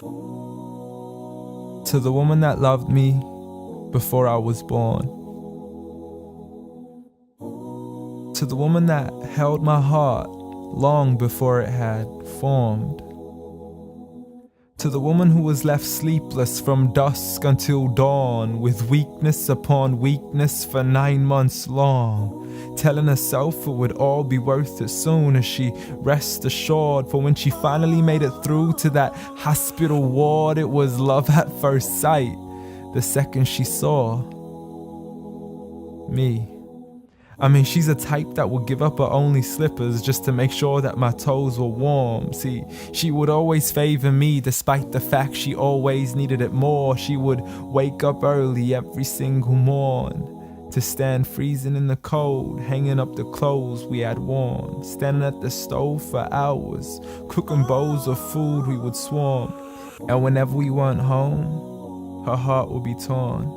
To the woman that loved me before I was born. To the woman that held my heart long before it had formed. To the woman who was left sleepless from dusk until dawn, with weakness upon weakness for 9 months long, telling herself it would all be worth it soon as she rest assured. For when she finally made it through to that hospital ward, it was love at first sight the second she saw me. I mean, she's a type that would give up her only slippers just to make sure that my toes were warm. See, she would always favor me despite the fact she always needed it more. She would wake up early every single morn to stand freezing in the cold, hanging up the clothes we had worn, standing at the stove for hours, cooking bowls of food we would swarm. And whenever we weren't home, her heart would be torn.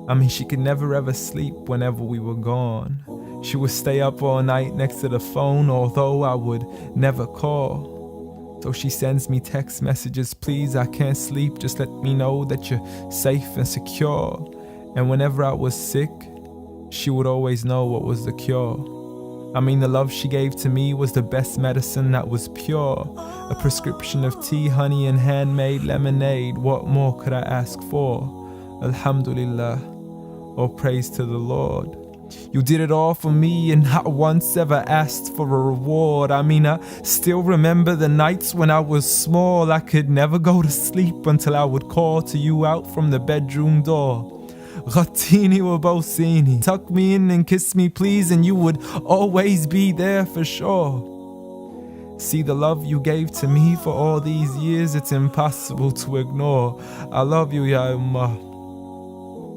I mean, she could never ever sleep whenever we were gone. She would stay up all night next to the phone, although I would never call. So she sends me text messages, please, I can't sleep, just let me know that you're safe and secure. And whenever I was sick, she would always know what was the cure. I mean, the love she gave to me was the best medicine that was pure. A prescription of tea, honey, and handmade lemonade. What more could I ask for? Alhamdulillah. All praise to the Lord. You did it all for me and not once ever asked for a reward. I mean, I still remember the nights when I was small. I could never go to sleep until I would call to you out from the bedroom door. Ghattini wa bawsini, tuck me in and kiss me please, and you would always be there for sure. See, the love you gave to me for all these years, it's impossible to ignore. I love you, Ya Ummah.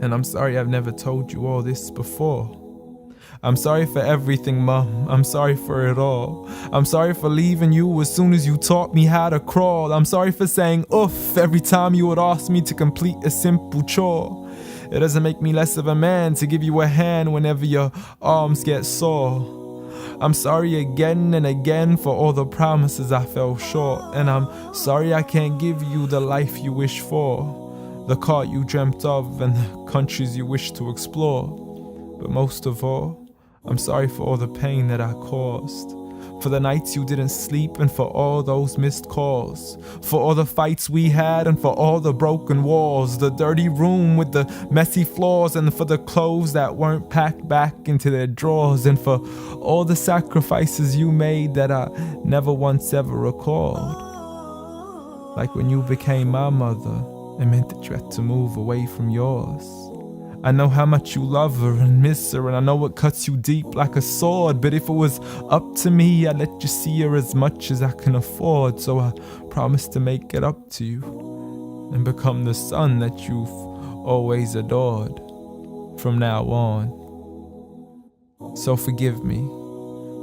And I'm sorry I've never told you all this before. I'm sorry for everything, Mum. I'm sorry for it all. I'm sorry for leaving you as soon as you taught me how to crawl. I'm sorry for saying oof every time you would ask me to complete a simple chore. It doesn't make me less of a man to give you a hand whenever your arms get sore. I'm sorry again and again for all the promises I fell short. And I'm sorry I can't give you the life you wish for, the car you dreamt of and the countries you wish to explore. But most of all, I'm sorry for all the pain that I caused, for the nights you didn't sleep and for all those missed calls, for all the fights we had and for all the broken walls, the dirty room with the messy floors, and for the clothes that weren't packed back into their drawers, and for all the sacrifices you made that I never once ever recalled. Like when you became my mother, it meant that you had to move away from yours. I know how much you love her and miss her, and I know it cuts you deep like a sword. But if it was up to me, I'd let you see her as much as I can afford. So I promise to make it up to you and become the son that you've always adored from now on. So forgive me.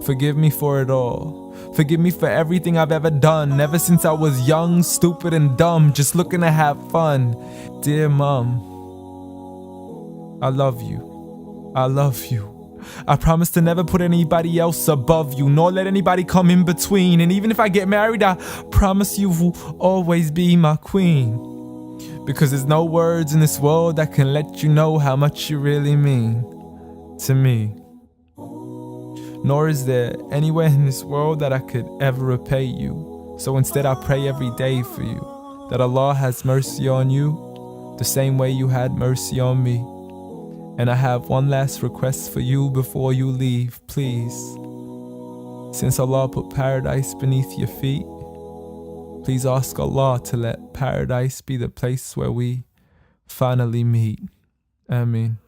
Forgive me for it all. Forgive me for everything I've ever done, ever since I was young, stupid and dumb, just looking to have fun. Dear Mom, I love you. I love you. I promise to never put anybody else above you, nor let anybody come in between. And even if I get married, I promise you will always be my queen. Because there's no words in this world that can let you know how much you really mean to me. Nor is there anywhere in this world that I could ever repay you. So instead I pray every day for you, that Allah has mercy on you the same way you had mercy on me. And I have one last request for you before you leave, please. Since Allah put paradise beneath your feet, please ask Allah to let paradise be the place where we finally meet. Ameen.